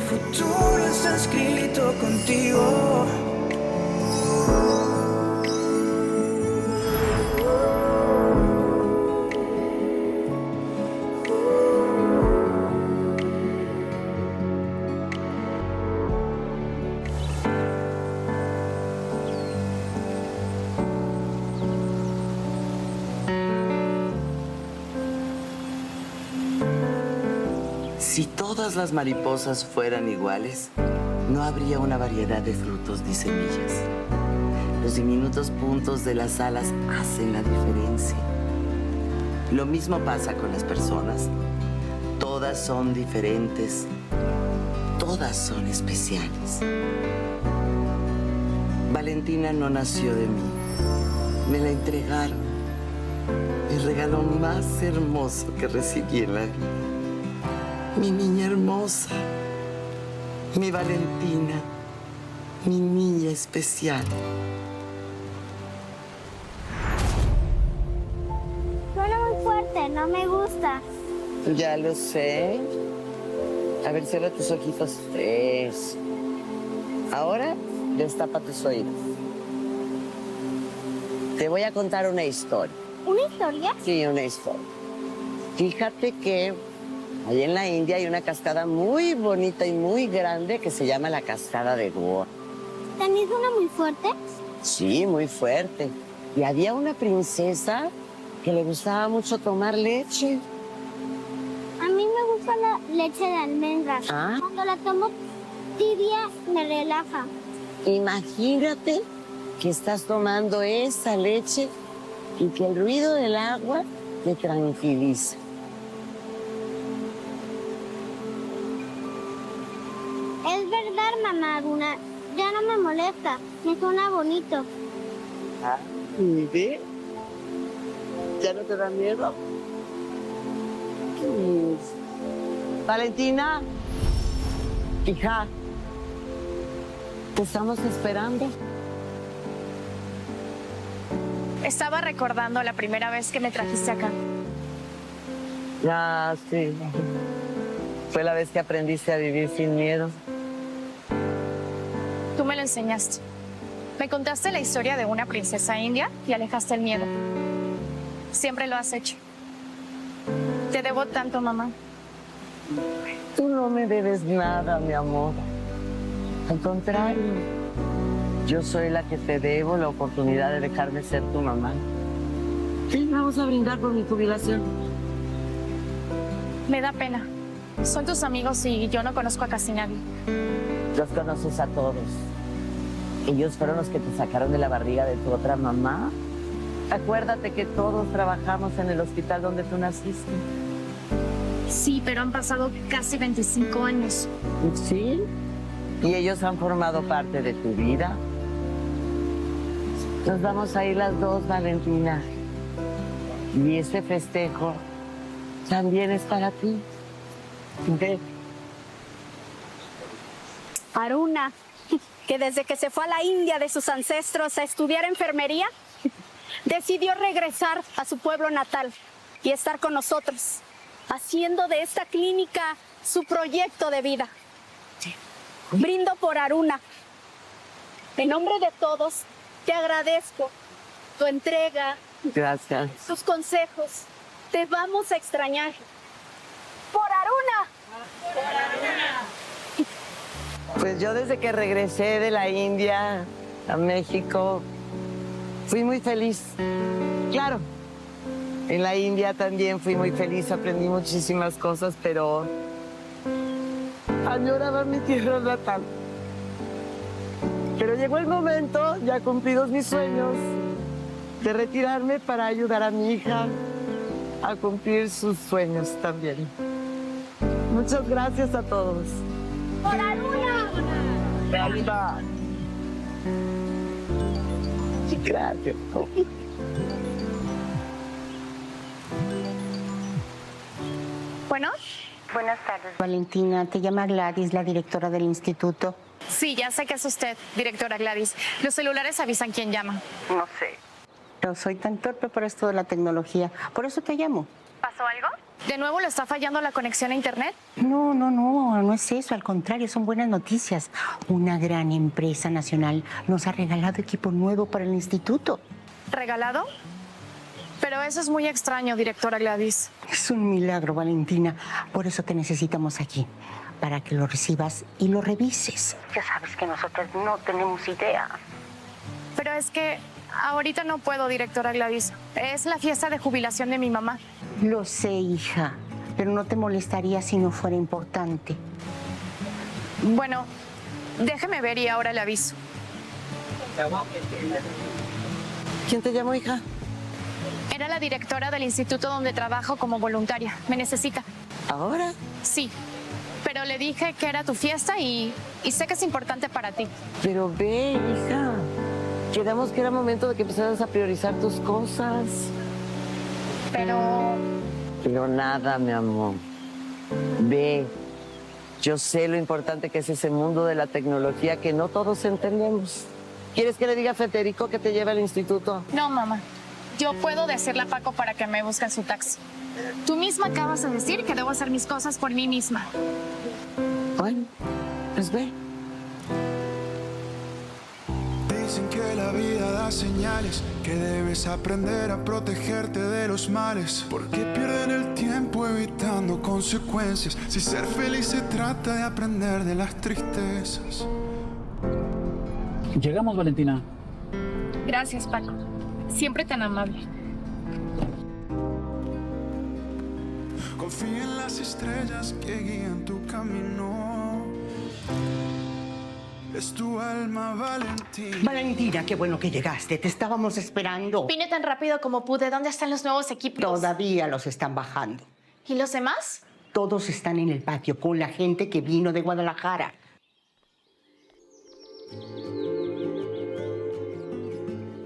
futuro está escrito contigo. Si todas las mariposas fueran iguales, no habría una variedad de frutos ni semillas. Los diminutos puntos de las alas hacen la diferencia. Lo mismo pasa con las personas. Todas son diferentes, todas son especiales. Valentina no nació de mí, me la entregaron. El regalo más hermoso que recibí en la vida. Mi niña hermosa, mi Valentina, mi niña especial. Suena muy fuerte, no me gusta. Ya lo sé. A ver, cierra tus ojitos. Eso. Ahora, destapa tus oídos. Te voy a contar una historia. ¿Una historia? Sí, una historia. Fíjate que allí en la India hay una cascada muy bonita y muy grande que se llama la Cascada de Goa. ¿También suena muy fuerte? Sí, muy fuerte. Y había una princesa que le gustaba mucho tomar leche. A mí me gusta la leche de almendras. Ah. Cuando la tomo tibia, me relaja. Imagínate que estás tomando esa leche y que el ruido del agua te tranquiliza. Es verdad, mamá Aruna. Ya no me molesta. Me suena bonito. Ah, ¿ve? ¿Ya no te da miedo? Valentina, hija, te estamos esperando. Estaba recordando la primera vez que me trajiste acá. Ah, sí. Fue la vez que aprendiste a vivir sin miedo. Tú me lo enseñaste. Me contaste la historia de una princesa india y alejaste el miedo. Siempre lo has hecho. Te debo tanto, mamá. Tú no me debes nada, mi amor. Al contrario, yo soy la que te debo la oportunidad de dejarme ser tu mamá. Sí, vamos a brindar por mi jubilación. Me da pena. Son tus amigos y yo no conozco a casi nadie. Los conoces a todos. Ellos fueron los que te sacaron de la barriga de tu otra mamá. Acuérdate que todos trabajamos en el hospital donde tú naciste. Sí, pero han pasado casi 25 años. Sí, y ellos han formado parte de tu vida. Nos vamos a ir las dos, Valentina. Y este festejo también es para ti. Ve. Aruna, que desde que se fue a la India de sus ancestros a estudiar enfermería, decidió regresar a su pueblo natal y estar con nosotros, haciendo de esta clínica su proyecto de vida. Brindo por Aruna. En nombre de todos, te agradezco tu entrega, Gracias. tus consejos. Te vamos a extrañar. ¡Por Aruna! Pues yo desde que regresé de la India a México, fui muy feliz. Claro, en la India también fui muy feliz, aprendí muchísimas cosas, pero añoraba mi tierra natal. Pero llegó el momento, ya cumplidos mis sueños, de retirarme para ayudar a mi hija a cumplir sus sueños también. Muchas gracias a todos. ¡Por Aruna! Gracias. Gracias. Bueno, Buenas tardes, Valentina. Te llama Gladys, la directora del instituto. sí, ya sé que es usted, directora Gladys. Los celulares avisan quién llama. No sé. No soy tan torpe por esto de la tecnología. Por eso te llamo. ¿Pasó algo? ¿De nuevo le está fallando la conexión a internet? No es eso, al contrario, son buenas noticias. Una gran empresa nacional nos ha regalado equipo nuevo para el instituto. ¿Regalado? Pero eso es muy extraño, directora Gladys. Es un milagro, Valentina. Por eso te necesitamos aquí, para que lo recibas y lo revises. Ya sabes que nosotros no tenemos idea. Pero es que ahorita no puedo, directora Gladys. Es la fiesta de jubilación de mi mamá. Lo sé, hija, pero no te molestaría si no fuera importante. Bueno, déjeme ver y ahora le aviso. ¿Quién te llamó, hija? Era la directora del instituto donde trabajo como voluntaria. ¿Me necesita? ¿Ahora? Sí. Pero le dije que era tu fiesta y sé que es importante para ti. Pero ve, hija. Quedamos que era momento de que empezaras a priorizar tus cosas. Pero nada, mi amor. Ve. Yo sé lo importante que es ese mundo de la tecnología que no todos entendemos. ¿Quieres que le diga a Federico que te lleve al instituto? No, mamá. Yo puedo decirle a Paco para que me busque en su taxi. Tú misma acabas de decir que debo hacer mis cosas por mí misma. Bueno, pues ve. Dicen que la vida da señales, que debes aprender a protegerte de los males. Porque pierden el tiempo evitando consecuencias, si ser feliz se trata de aprender de las tristezas. Llegamos, Valentina. Gracias, Paco. Siempre tan amable. Confía en las estrellas que guían tu camino. Es tu alma, Valentina. Valentina, qué bueno que llegaste. Te estábamos esperando. Vine tan rápido como pude. ¿Dónde están los nuevos equipos? Todavía los están bajando. ¿Y los demás? Todos están en el patio con la gente que vino de Guadalajara.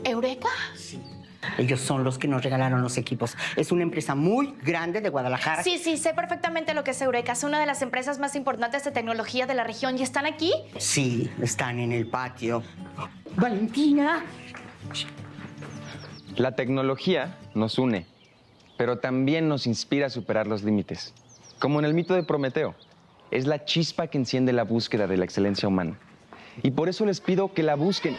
¿Eureka? Ellos son los que nos regalaron los equipos. Es una empresa muy grande de Guadalajara. Sí, sé perfectamente lo que es Eureka. Es una de las empresas más importantes de tecnología de la región. ¿Y están aquí? Sí, están en el patio. Valentina. La tecnología nos une, pero también nos inspira a superar los límites. Como en el mito de Prometeo, es la chispa que enciende la búsqueda de la excelencia humana. Y por eso les pido que la busquen.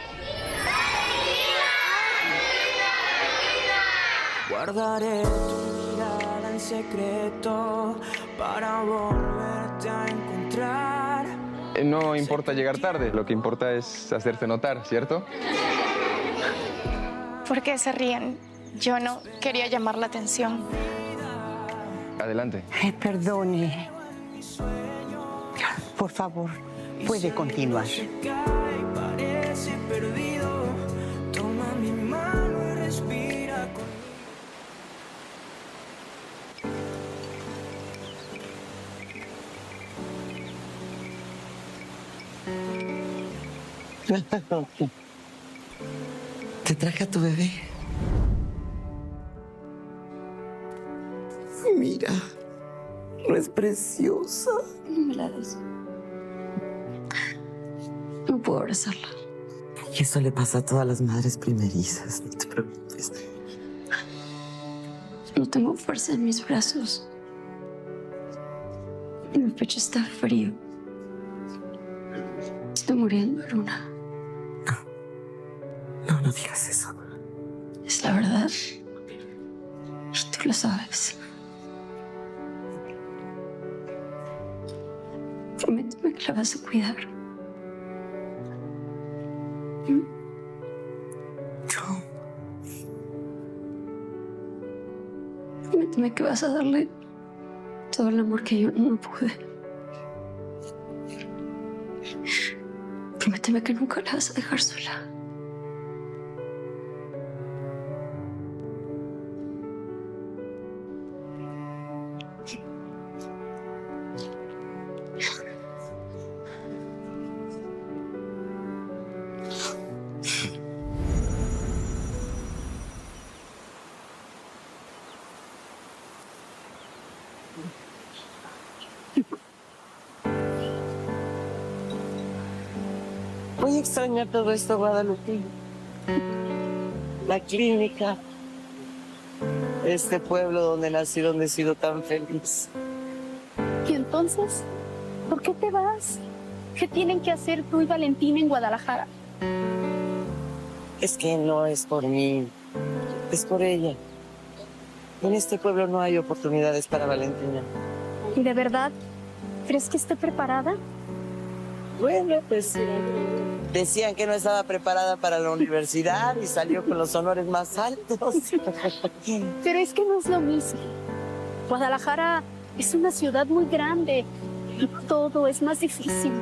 Guardaré tu mirada en secreto para volverte a encontrar. No importa llegar tarde, lo que importa es hacerse notar, ¿cierto? ¿Por qué se ríen? Yo no quería llamar la atención. Adelante. Perdone. Por favor, puede continuar. Se cae y parece perdido. Toma mi mano y respira conmigo. Te traje a tu bebé. Mira, no es preciosa. No me la des. No puedo abrazarla. Y eso le pasa a todas las madres primerizas, no te preocupes. No tengo fuerza en mis brazos. Mi pecho está frío. Estoy muriendo, Luna. No digas eso. Es la verdad. Y tú lo sabes. Prométeme que la vas a cuidar. No. Prométeme que vas a darle todo el amor que yo no pude. Prométeme que nunca la vas a dejar sola. Voy a extrañar todo esto, Guadalupe. La clínica, Este pueblo donde nací, donde he sido tan feliz. ¿Y entonces? ¿Por qué te vas? ¿Qué tienen que hacer tú y Valentina en Guadalajara? Es que no es por mí, es por ella. En este pueblo no hay oportunidades para Valentina. ¿Y de verdad crees que esté preparada? Bueno, pues decían que no estaba preparada para la universidad y salió con los honores más altos. Pero es que no es lo mismo. Guadalajara es una ciudad muy grande y todo es más difícil.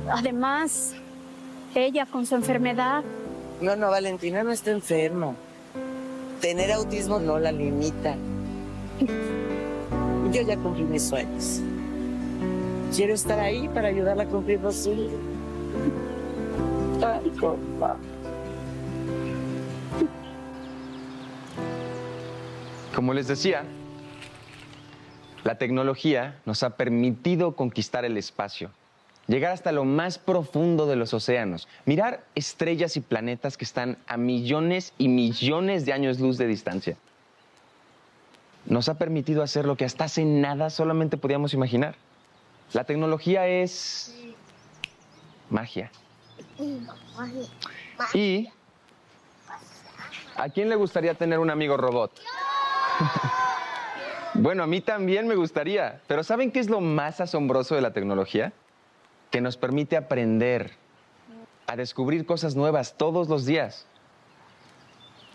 Además, ella con su enfermedad. No, Valentina no está enferma. Tener autismo no la limita. Yo ya cumplí mis sueños. Quiero estar ahí para ayudarla a cumplir los suyos. Ay, compa. Como les decía, la tecnología nos ha permitido conquistar el espacio, llegar hasta lo más profundo de los océanos, mirar estrellas y planetas que están a millones y millones de años luz de distancia. Nos ha permitido hacer lo que hasta hace nada solamente podíamos imaginar. La tecnología es magia. ¿Y a quién le gustaría tener un amigo robot? Bueno, a mí también me gustaría. Pero ¿saben qué es lo más asombroso de la tecnología? Que nos permite aprender, a descubrir cosas nuevas todos los días.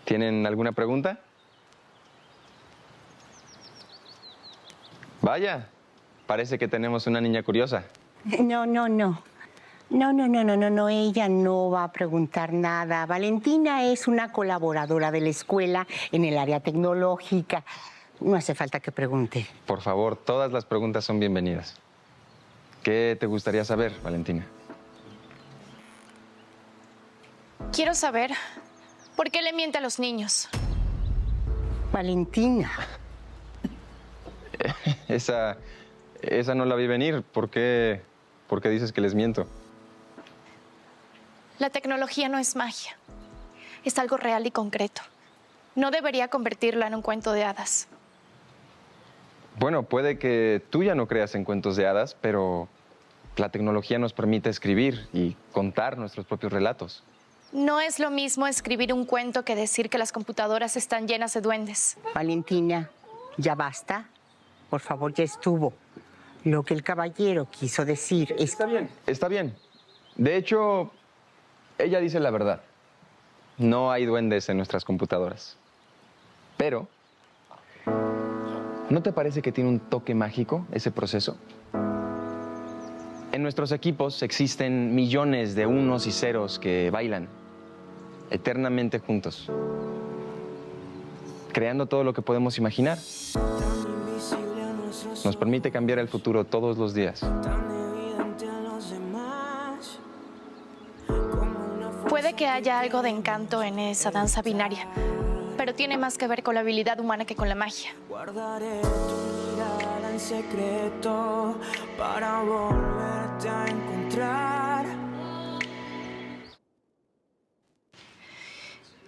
¿Tienen alguna pregunta? Vaya, parece que tenemos una niña curiosa. No, ella no va a preguntar nada. Valentina es una colaboradora de la escuela en el área tecnológica. No hace falta que pregunte. Por favor, todas las preguntas son bienvenidas. ¿Qué te gustaría saber, Valentina? Quiero saber por qué le miente a los niños. Valentina. Esa no la vi venir. ¿Por qué dices que les miento? La tecnología no es magia. Es algo real y concreto. No debería convertirla en un cuento de hadas. Bueno, puede que tú ya no creas en cuentos de hadas, pero la tecnología nos permite escribir y contar nuestros propios relatos. No es lo mismo escribir un cuento que decir que las computadoras están llenas de duendes. Valentina, ya basta. Por favor, ya estuvo. Lo que el caballero quiso decir es... Está bien, está bien. De hecho, ella dice la verdad. No hay duendes en nuestras computadoras. Pero, ¿no te parece que tiene un toque mágico ese proceso? En nuestros equipos existen millones de unos y ceros que bailan eternamente juntos, creando todo lo que podemos imaginar. Nos permite cambiar el futuro todos los días. Puede que haya algo de encanto en esa danza binaria, pero tiene más que ver con la habilidad humana que con la magia. Guardaré tu mirada en secreto para volverte a encontrar.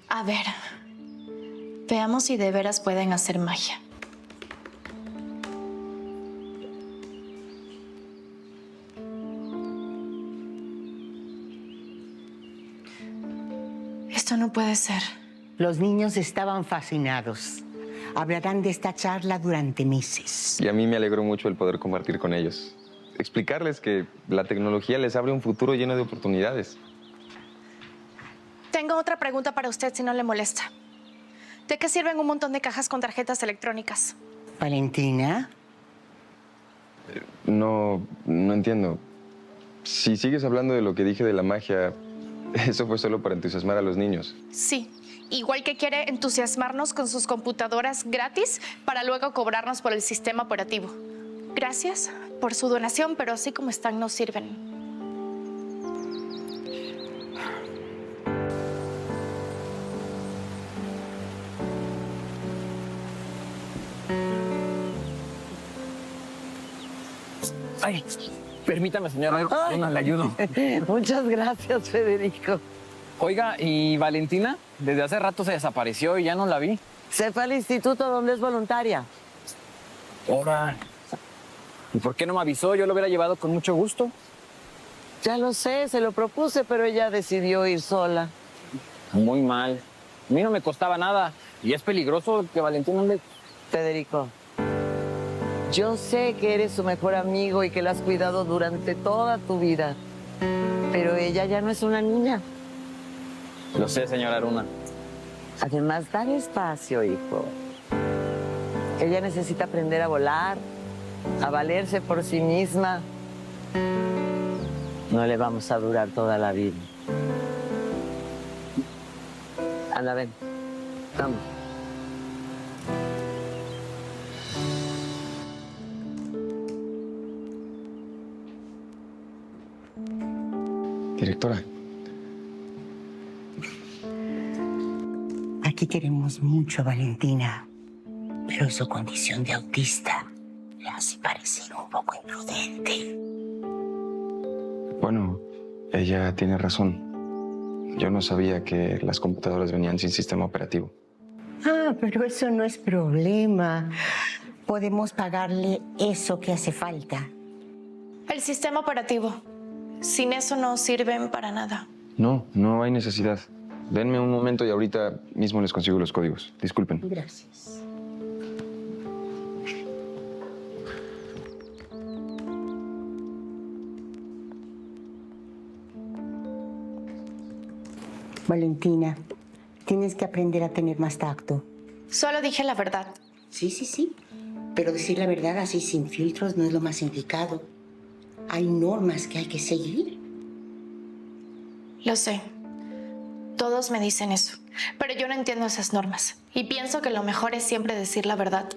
A ver, veamos si de veras pueden hacer magia. Esto no puede ser. Los niños estaban fascinados. Hablarán de esta charla durante meses. Y a mí me alegró mucho el poder compartir con ellos. Explicarles que la tecnología les abre un futuro lleno de oportunidades. Tengo otra pregunta para usted, si no le molesta. ¿De qué sirven un montón de cajas con tarjetas electrónicas? Valentina. No entiendo. Si sigues hablando de lo que dije de la magia, eso fue solo para entusiasmar a los niños. Sí, igual que quiere entusiasmarnos con sus computadoras gratis para luego cobrarnos por el sistema operativo. Gracias por su donación, pero así como están no sirven. Ay, permítame, señora. Le ayudo. Muchas gracias, Federico. Oiga, ¿y Valentina? Desde hace rato se desapareció y ya no la vi. Se fue al instituto donde es voluntaria. Ahora. ¿Y por qué no me avisó? Yo lo hubiera llevado con mucho gusto. Ya lo sé, se lo propuse, pero ella decidió ir sola. Muy mal. A mí no me costaba nada. Y es peligroso que Valentín ande... Federico, yo sé que eres su mejor amigo y que la has cuidado durante toda tu vida. Pero ella ya no es una niña. Lo sé, señora Aruna. Además, dale espacio, hijo. Ella necesita aprender a volar, a valerse por sí misma. No le vamos a durar toda la vida. Anda, ven. Vamos. Directora. Aquí queremos mucho a Valentina, pero su condición de autista le hace parecer un poco imprudente. Bueno, ella tiene razón. Yo no sabía que las computadoras venían sin sistema operativo. Ah, pero eso no es problema. Podemos pagarle eso que hace falta. El sistema operativo. Sin eso no sirven para nada. No, no hay necesidad. Denme un momento y ahorita mismo les consigo los códigos. Disculpen. Gracias. Valentina, tienes que aprender a tener más tacto. Solo dije la verdad. Sí. Pero decir la verdad así sin filtros no es lo más indicado. Hay normas que hay que seguir. Lo sé. Todos me dicen eso. Pero yo no entiendo esas normas. Y pienso que lo mejor es siempre decir la verdad.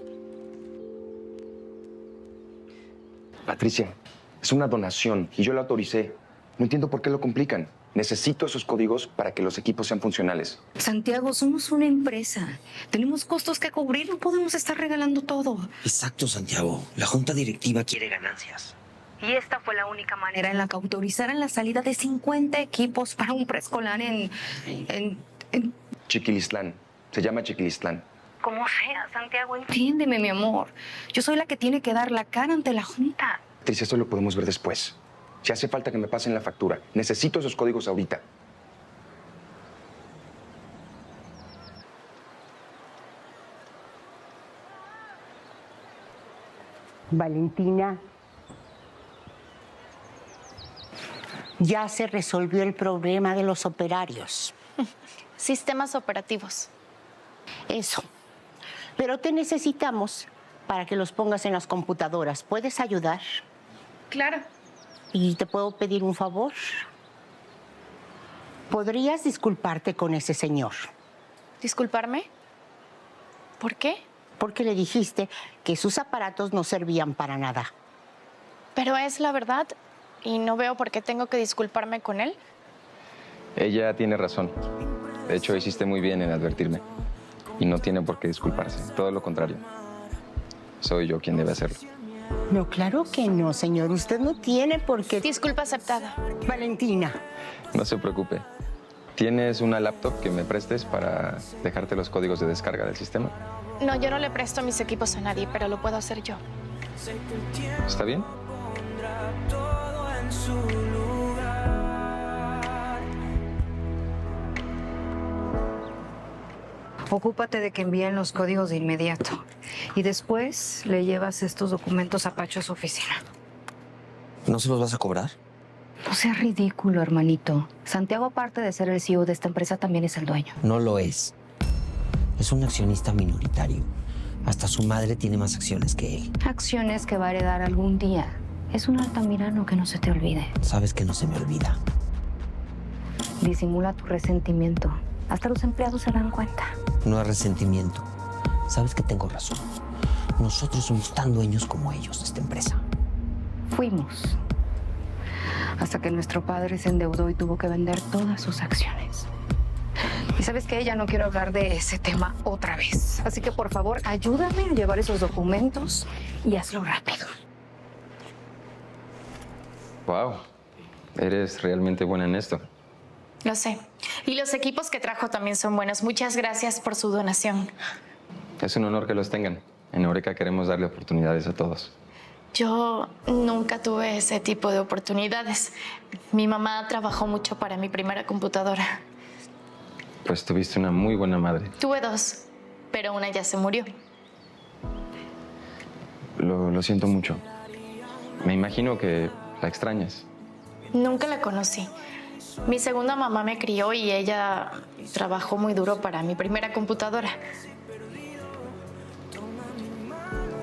Patricia, es una donación y yo la autoricé. No entiendo por qué lo complican. Necesito esos códigos para que los equipos sean funcionales. Santiago, somos una empresa. Tenemos costos que cubrir, no podemos estar regalando todo. Exacto, Santiago. La junta directiva quiere ganancias. Y esta fue la única manera en la que autorizaran la salida de 50 equipos para un preescolar en Chiquilistlán. Se llama Chiquilistlán. Como sea, Santiago, entiéndeme, mi amor. Yo soy la que tiene que dar la cara ante la junta. Patricia, esto lo podemos ver después. Si hace falta que me pasen la factura, necesito esos códigos ahorita. Valentina, ya se resolvió el problema de los operarios. Sistemas operativos. Eso. Pero te necesitamos para que los pongas en las computadoras. ¿Puedes ayudar? Claro. ¿Y te puedo pedir un favor? ¿Podrías disculparte con ese señor? ¿Disculparme? ¿Por qué? Porque le dijiste que sus aparatos no servían para nada. Pero es la verdad y no veo por qué tengo que disculparme con él. Ella tiene razón. De hecho, hiciste muy bien en advertirme. Y no tiene por qué disculparse. Todo lo contrario. Soy yo quien debe hacerlo. No, claro que no, señor. Usted no tiene por qué... Disculpa aceptada. Valentina. No se preocupe. ¿Tienes una laptop que me prestes para dejarte los códigos de descarga del sistema? No, yo no le presto mis equipos a nadie, pero lo puedo hacer yo. ¿Está bien? Ocúpate de que envíen los códigos de inmediato. Y después le llevas estos documentos a Pacho a su oficina. ¿No se los vas a cobrar? No seas ridículo, hermanito. Santiago, aparte de ser el CEO de esta empresa, también es el dueño. No lo es. Es un accionista minoritario. Hasta su madre tiene más acciones que él. Acciones que va a heredar algún día. Es un altamirano, que no se te olvide. Sabes que no se me olvida. Disimula tu resentimiento. Hasta los empleados se dan cuenta. No es resentimiento. Sabes que tengo razón. Nosotros somos tan dueños como ellos de esta empresa. Fuimos. Hasta que nuestro padre se endeudó y tuvo que vender todas sus acciones. Y sabes que ya no quiero hablar de ese tema otra vez. Así que, por favor, ayúdame a llevar esos documentos y hazlo rápido. Wow. Eres realmente buena en esto. Lo sé. Y los equipos que trajo también son buenos. Muchas gracias por su donación. Es un honor que los tengan. En Eureka queremos darle oportunidades a todos. Yo nunca tuve ese tipo de oportunidades. Mi mamá trabajó mucho para mi primera computadora. Pues tuviste una muy buena madre. Tuve 2, pero una ya se murió. Lo siento mucho. Me imagino que la extrañas. Nunca la conocí. Mi segunda mamá me crió y ella trabajó muy duro para mi primera computadora.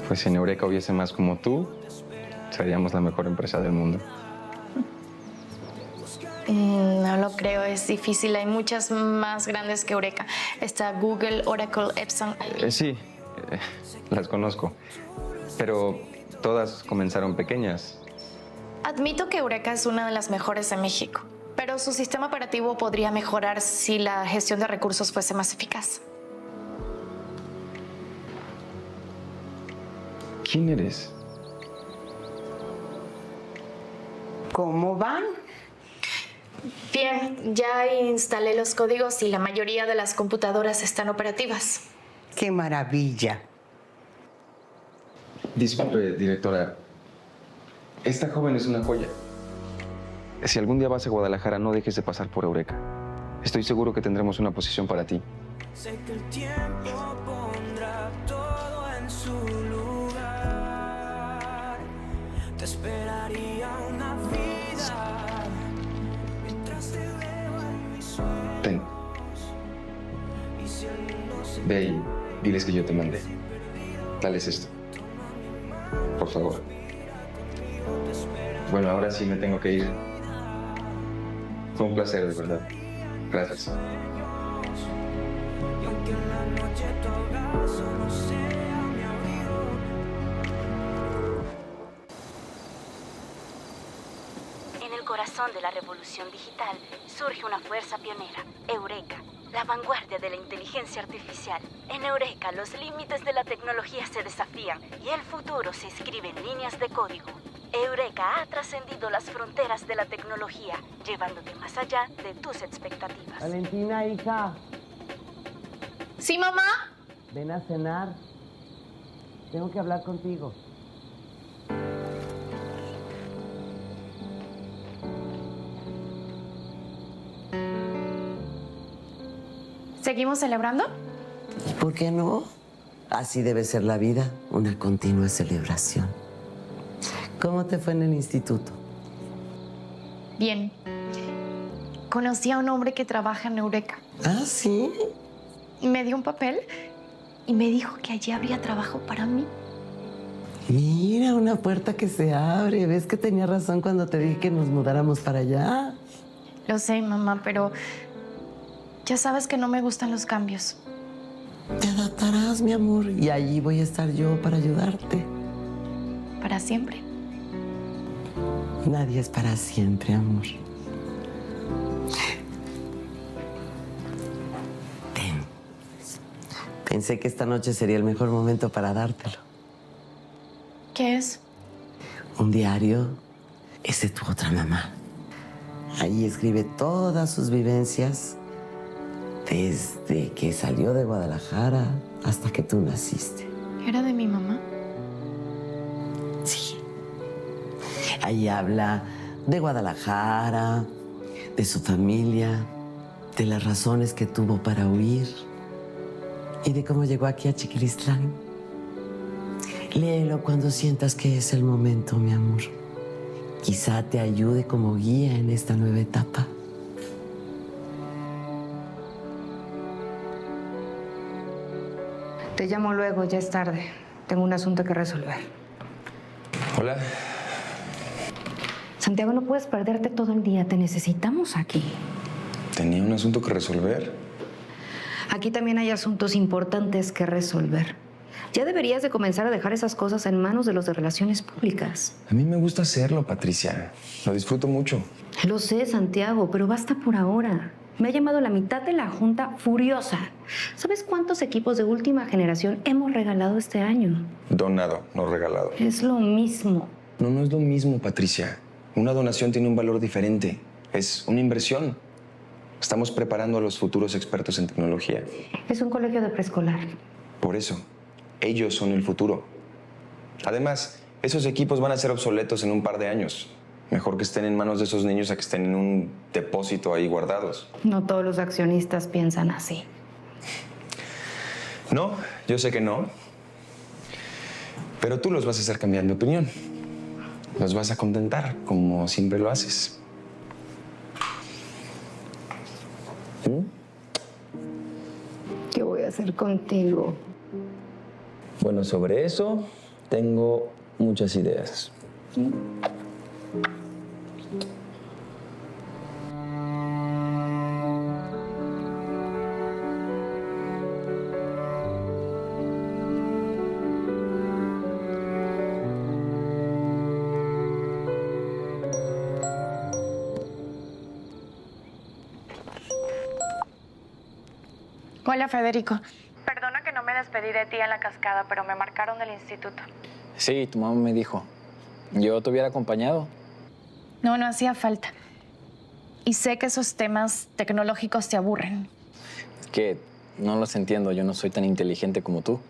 Pues si en Eureka hubiese más como tú, seríamos la mejor empresa del mundo. No lo creo, es difícil. Hay muchas más grandes que Eureka. Está Google, Oracle, Epson. Sí, las conozco. Pero todas comenzaron pequeñas. Admito que Eureka es una de las mejores de México, pero su sistema operativo podría mejorar si la gestión de recursos fuese más eficaz. ¿Quién eres? ¿Cómo van? Bien, ya instalé los códigos y la mayoría de las computadoras están operativas. ¡Qué maravilla! Disculpe, directora. Esta joven es una joya. Si algún día vas a Guadalajara, no dejes de pasar por Eureka. Estoy seguro que tendremos una posición para ti. Sé que el tiempo pondrá todo en su lugar. Te esperaría una vida mientras te veo en mis sueños. Ten. Y si el mundo se Ve y diles que yo te mandé. Dales esto. Por favor. Bueno, ahora sí me tengo que ir. Fue un placer, de verdad. Gracias. Y aunque en la noche tu abrazo no sea mi abrigo. En el corazón de la revolución digital surge una fuerza pionera, Eureka, la vanguardia de la inteligencia artificial. En Eureka los límites de la tecnología se desafían y el futuro se escribe en líneas de código. Eureka ha trascendido las fronteras de la tecnología, llevándote más allá de tus expectativas. Valentina, hija, ¿Sí, mamá? ven a cenar. Tengo que hablar contigo. ¿Seguimos celebrando? ¿Y por qué no? Así debe ser la vida, una continua celebración. ¿Cómo te fue en el instituto? Bien. Conocí a un hombre que trabaja en Eureka. Ah, ¿sí? Me dio un papel y me dijo que allí habría trabajo para mí. Mira, una puerta que se abre. ¿Ves que tenía razón cuando te dije que nos mudáramos para allá? Lo sé, mamá, pero ya sabes que no me gustan los cambios. Te adaptarás, mi amor, y allí voy a estar yo para ayudarte. Para siempre. Nadie es para siempre, amor. Ten. Pensé que esta noche sería el mejor momento para dártelo. ¿Qué es? Un diario es de tu otra mamá. Ahí escribe todas sus vivencias desde que salió de Guadalajara hasta que tú naciste. ¿Era de mi mamá? Sí. Ahí habla de Guadalajara, de su familia, de las razones que tuvo para huir y de cómo llegó aquí a Chiquilistlán. Léelo cuando sientas que es el momento, mi amor. Quizá te ayude como guía en esta nueva etapa. Te llamo luego, ya es tarde. Tengo un asunto que resolver. Hola. Santiago, no puedes perderte todo el día. Te necesitamos aquí. Tenía un asunto que resolver. Aquí también hay asuntos importantes que resolver. Ya deberías de comenzar a dejar esas cosas en manos de los de relaciones públicas. A mí me gusta hacerlo, Patricia. Lo disfruto mucho. Lo sé, Santiago, pero basta por ahora. Me ha llamado la mitad de la junta furiosa. ¿Sabes cuántos equipos de última generación hemos regalado este año? Donado, no regalado. Es lo mismo. No, no es lo mismo, Patricia. Una donación tiene un valor diferente. Es una inversión. Estamos preparando a los futuros expertos en tecnología. Es un colegio de preescolar. Por eso, ellos son el futuro. Además, esos equipos van a ser obsoletos en un par de años. Mejor que estén en manos de esos niños a que estén en un depósito ahí guardados. No todos los accionistas piensan así. No, yo sé que no. Pero tú los vas a hacer cambiar de opinión. Los vas a contentar, como siempre lo haces. ¿Qué voy a hacer contigo? Bueno, sobre eso tengo muchas ideas. Hola, Federico. Perdona que no me despedí de ti en la cascada, pero me marcaron del instituto. Sí, tu mamá me dijo. Yo te hubiera acompañado. No, no hacía falta. Y sé que esos temas tecnológicos te aburren. Es que no los entiendo. Yo no soy tan inteligente como tú.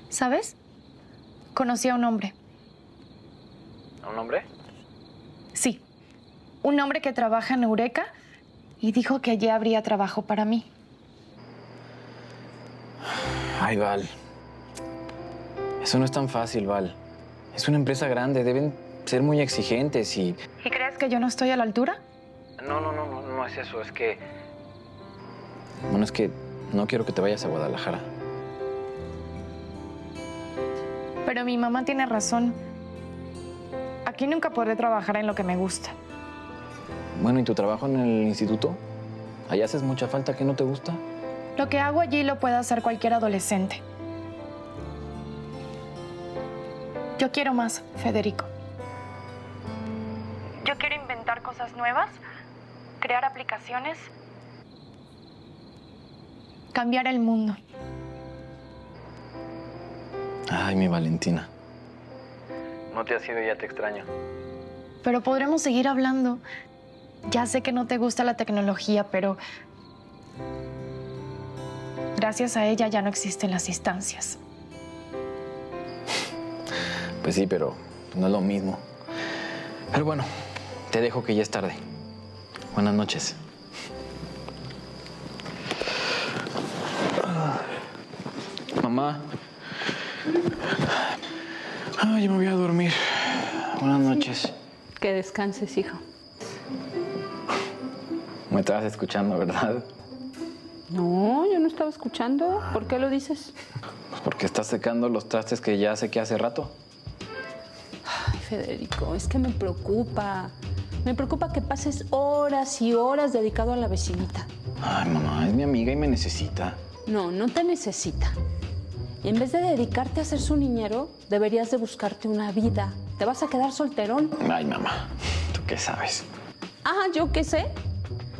¿Sabes? Conocí a un hombre. ¿A un hombre? Sí. Un hombre que trabaja en Eureka y dijo que allí habría trabajo para mí. Ay, Val. Eso no es tan fácil, Val. Es una empresa grande. Deben ser muy exigentes y... ¿Y crees que yo no estoy a la altura? No es eso. Es que... Bueno, es que no quiero que te vayas a Guadalajara. Pero mi mamá tiene razón. Aquí nunca podré trabajar en lo que me gusta. Bueno, ¿y tu trabajo en el instituto? ¿Allá haces mucha falta? ¿Qué no te gusta? Lo que hago allí lo puede hacer cualquier adolescente. Yo quiero más, Federico. Yo quiero inventar cosas nuevas, crear aplicaciones, cambiar el mundo. Ay, mi Valentina. No te has ido, ya te extraño. Pero podremos seguir hablando. Ya sé que no te gusta la tecnología, pero gracias a ella ya no existen las distancias. Pues sí, pero no es lo mismo. Pero bueno, te dejo que ya es tarde. Buenas noches. Mamá. Ay, ya me voy a dormir. Buenas noches. Que descanses, hijo. Me estabas escuchando, ¿verdad? No, yo no estaba escuchando. ¿Por qué lo dices? Pues porque estás secando los trastes que ya sequé hace rato. Ay, Federico, es que me preocupa. Me preocupa que pases horas y horas dedicado a la vecinita. Ay, mamá, es mi amiga y me necesita. No, no te necesita. Y en vez de dedicarte a ser su niñero, deberías de buscarte una vida. Te vas a quedar solterón. Ay, mamá, ¿tú qué sabes? Ah, ¿yo qué sé?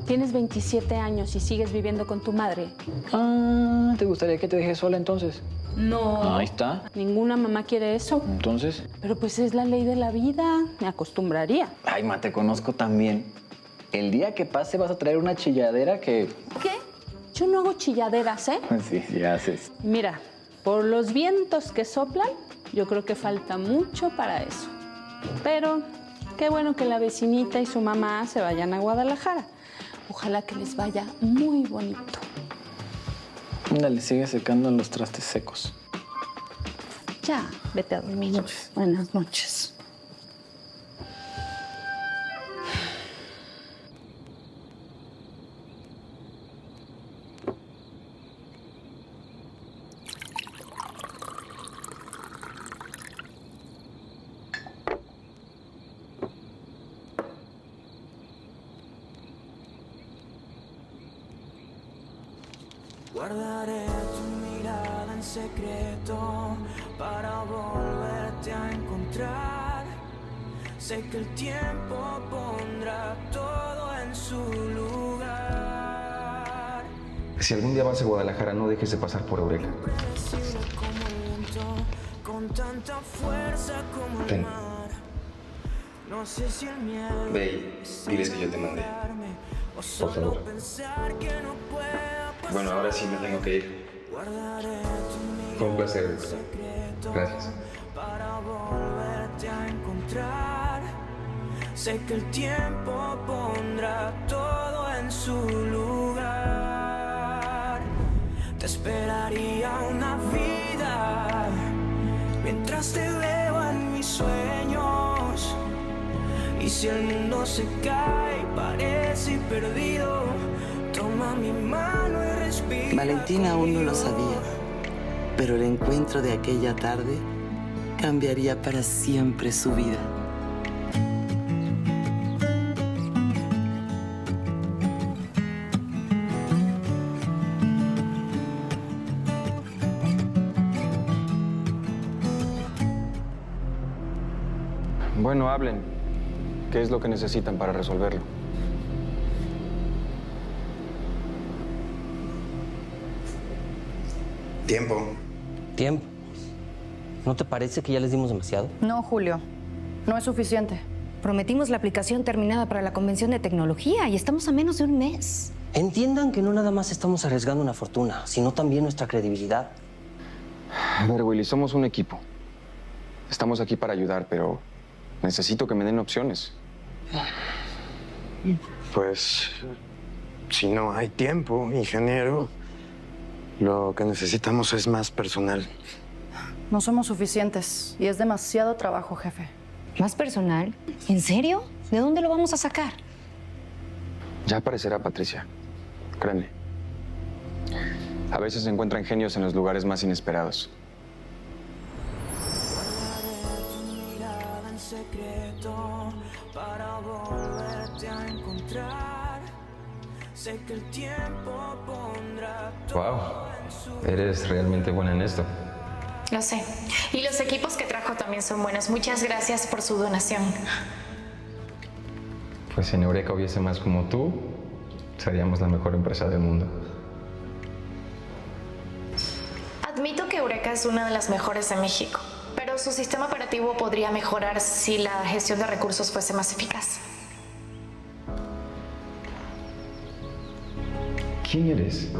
Tienes 27 años y sigues viviendo con tu madre. Ah, ¿te gustaría que te deje sola entonces? No. Ahí está. Ninguna mamá quiere eso. Entonces. Pero pues es la ley de la vida. Me acostumbraría. Ay, ma, te conozco también. El día que pase vas a traer una chilladera que... ¿Qué? Yo no hago chilladeras, ¿eh? Sí, sí haces. Mira, por los vientos que soplan, yo creo que falta mucho para eso. Pero qué bueno que la vecinita y su mamá se vayan a Guadalajara. Ojalá que les vaya muy bonito. Ándale, sigue secando los trastes secos. Ya, vete a dormir. Buenas noches. Guardaré tu mirada en secreto para volverte a encontrar. Sé que el tiempo pondrá todo en su lugar. Si algún día vas a Guadalajara, no dejes de pasar por Eureka. Predecible como el viento, con tanta fuerza como el mar. No sé si el miedo Ve y diles que yo te mandé. o solo pensar que no pueda Bueno, ahora sí me tengo que ir. Fue un placer. Gracias. Para volverte a encontrar. Sé que el tiempo pondrá todo en su lugar. Te esperaría una vida mientras te veo en mis sueños. Y si el mundo se cae, parece perdido, toma mi mano y respira. Valentina aún no lo sabía, pero el encuentro de aquella tarde cambiaría para siempre su vida. Bueno, hablen. ¿Qué es lo que necesitan para resolverlo? Tiempo. ¿Tiempo? ¿No te parece que ya les dimos demasiado? No, Julio. No es suficiente. Prometimos la aplicación terminada para la convención de tecnología y estamos a menos de un mes. Entiendan que no nada más estamos arriesgando una fortuna, sino también nuestra credibilidad. A ver, Willy, somos un equipo. Estamos aquí para ayudar, pero necesito que me den opciones. Pues, si no hay tiempo, ingeniero, lo que necesitamos es más personal. No somos suficientes y es demasiado trabajo, jefe. ¿Más personal? ¿En serio? ¿De dónde lo vamos a sacar? Ya aparecerá, Patricia. Créeme. A veces se encuentran genios en los lugares más inesperados. Secreto para volverte a encontrar. Sé que el tiempo pondrá Wow, eres realmente buena en esto. Lo sé. Y los equipos que trajo también son buenos. Muchas gracias por su donación. Pues si en Eureka hubiese más como tú, seríamos la mejor empresa del mundo. Admito que Eureka es una de las mejores de México, pero su sistema operativo podría mejorar si la gestión de recursos fuese más eficaz. ¿Quién eres?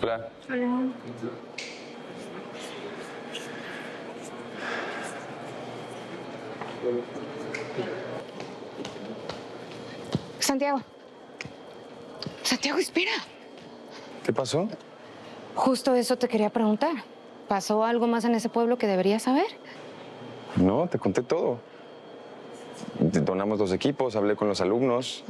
Hola. Hola. Santiago. Santiago, espera. ¿Qué pasó? Justo eso te quería preguntar. ¿Pasó algo más en ese pueblo que deberías saber? No, te conté todo. Donamos 2 equipos, hablé con los alumnos.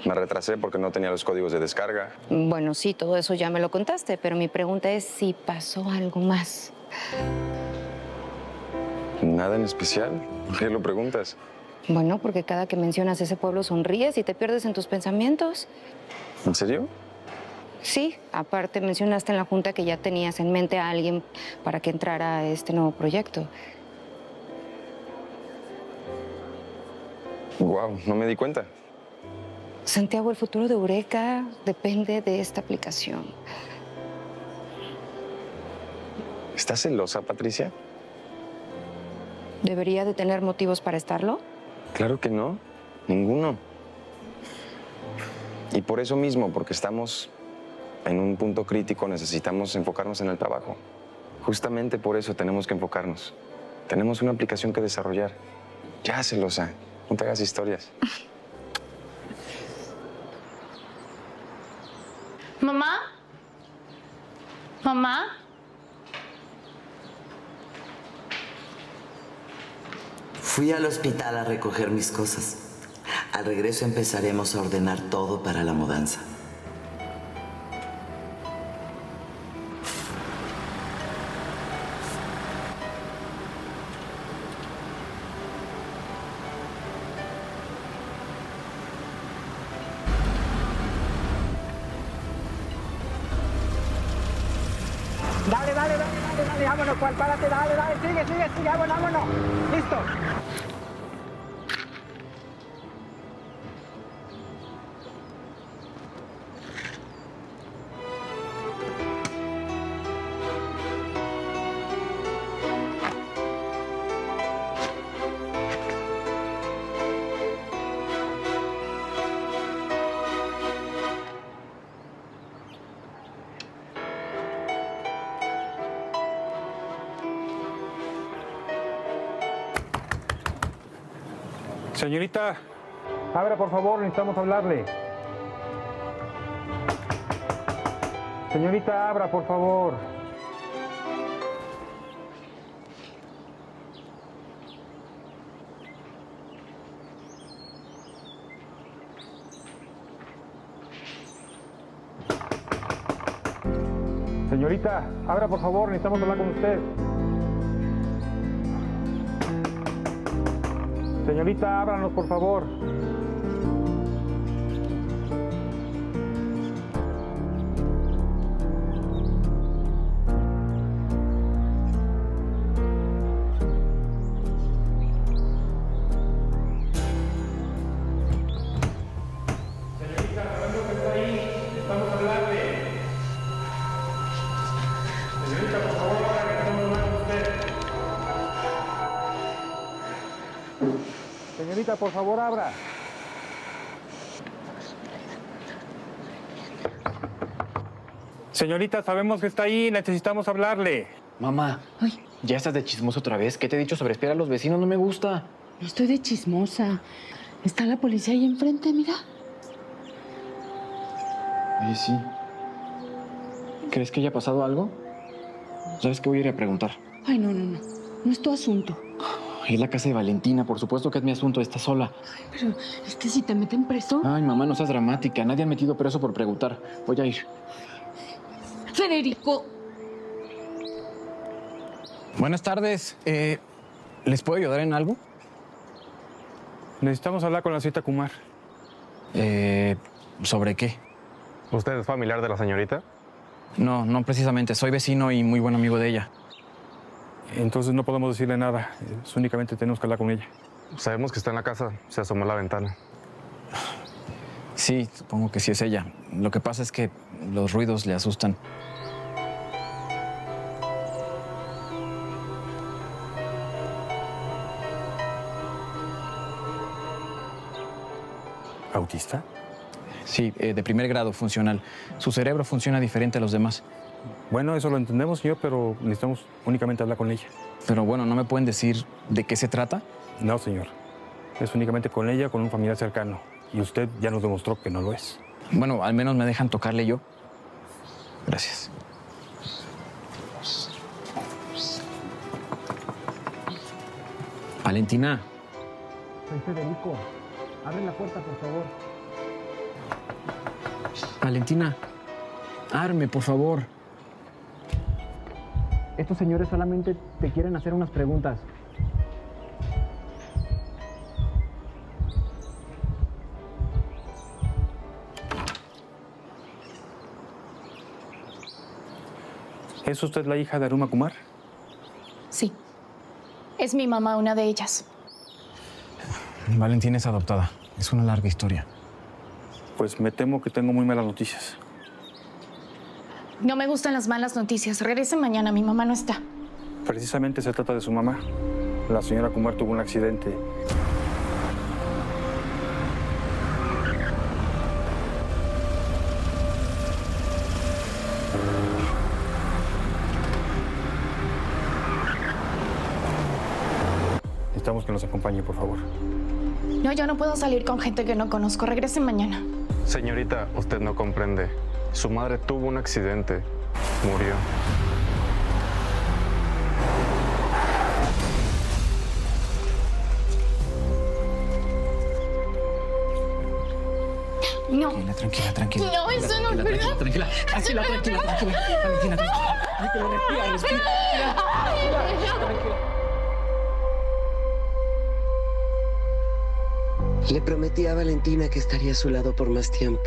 Me retrasé porque no tenía los códigos de descarga. Bueno, sí, todo eso ya me lo contaste, pero mi pregunta es si pasó algo más. Nada en especial. ¿Por qué lo preguntas? Bueno, porque cada que mencionas ese pueblo sonríes y te pierdes en tus pensamientos. ¿En serio? Sí, aparte mencionaste en la junta que ya tenías en mente a alguien para que entrara a este nuevo proyecto. Wow, no me di cuenta. Santiago, el futuro de Eureka depende de esta aplicación. ¿Estás celosa, Patricia? ¿Debería de tener motivos para estarlo? Claro que no. Ninguno. Y por eso mismo, porque estamos en un punto crítico, necesitamos enfocarnos en el trabajo. Justamente por eso tenemos que enfocarnos. Tenemos una aplicación que desarrollar. Ya, celosa. No te hagas historias. ¿Mamá? ¿Mamá? Fui al hospital a recoger mis cosas. Al regreso empezaremos a ordenar todo para la mudanza. Dale, vámonos, Juan, párate, dale, sigue, vámonos, listo. Señorita, abra por favor, necesitamos hablarle. Señorita, abra por favor. Señorita, abra por favor, necesitamos hablar con usted. Señorita, ábranos por favor. Señorita, sabemos que está ahí, necesitamos hablarle. Señorita, por favor, ahora que estamos hablando con usted. Señorita, por favor, abra. Señorita, sabemos que está ahí, necesitamos hablarle. Mamá, ¿ya estás de chismoso otra vez? ¿Qué te he dicho sobre espiar a los vecinos? No me gusta. No estoy de chismosa. Está la policía ahí enfrente, mira. Oye, sí. ¿Crees que haya pasado algo? ¿Sabes qué? Voy a ir a preguntar. Ay, no, no, no. No es tu asunto. Es la casa de Valentina, por supuesto que es mi asunto, está sola. Ay, pero es que si te meten preso... Ay, mamá, no seas dramática. Nadie ha metido preso por preguntar. Voy a ir. Federico. Buenas tardes. ¿Les puedo ayudar en algo? Necesitamos hablar con la señorita Kumar. ¿Sobre qué? ¿Usted es familiar de la señorita? No, no precisamente. Soy vecino y muy buen amigo de ella. Entonces no podemos decirle nada. Únicamente tenemos que hablar con ella. Sabemos que está en la casa. Se asomó a la ventana. Sí, supongo que sí es ella. Lo que pasa es que los ruidos le asustan. ¿Autista? Sí, de primer grado funcional. Su cerebro funciona diferente a los demás. Bueno, eso lo entendemos, señor, pero necesitamos únicamente hablar con ella. Pero bueno, ¿no me pueden decir de qué se trata? No, señor. Es únicamente con ella, con un familiar cercano. Y usted ya nos demostró que no lo es. Bueno, al menos me dejan tocarle yo. Gracias. Valentina. Soy Federico. Abre la puerta, por favor. Valentina, ábreme, por favor. Estos señores solamente te quieren hacer unas preguntas. ¿Es usted la hija de Aruma Kumar? Sí. Es mi mamá, una de ellas. Valentina es adoptada. Es una larga historia. Pues me temo que tengo muy malas noticias. No me gustan las malas noticias. Regrese mañana, mi mamá no está. Precisamente se trata de su mamá. La señora Kumar tuvo un accidente. Necesitamos que nos acompañe, por favor. No, yo no puedo salir con gente que no conozco. Regrese mañana. Señorita, usted no comprende. Su madre tuvo un accidente. Murió. No. Tranquila, tranquila. No, eso no es verdad. Tranquila. Tranquila. Valentina, tranquila. Respira. Le prometí a Valentina que estaría a su lado por más tiempo.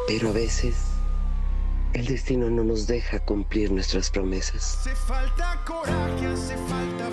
Pero a veces, el destino no nos deja cumplir nuestras promesas. Hace falta coraje, hace falta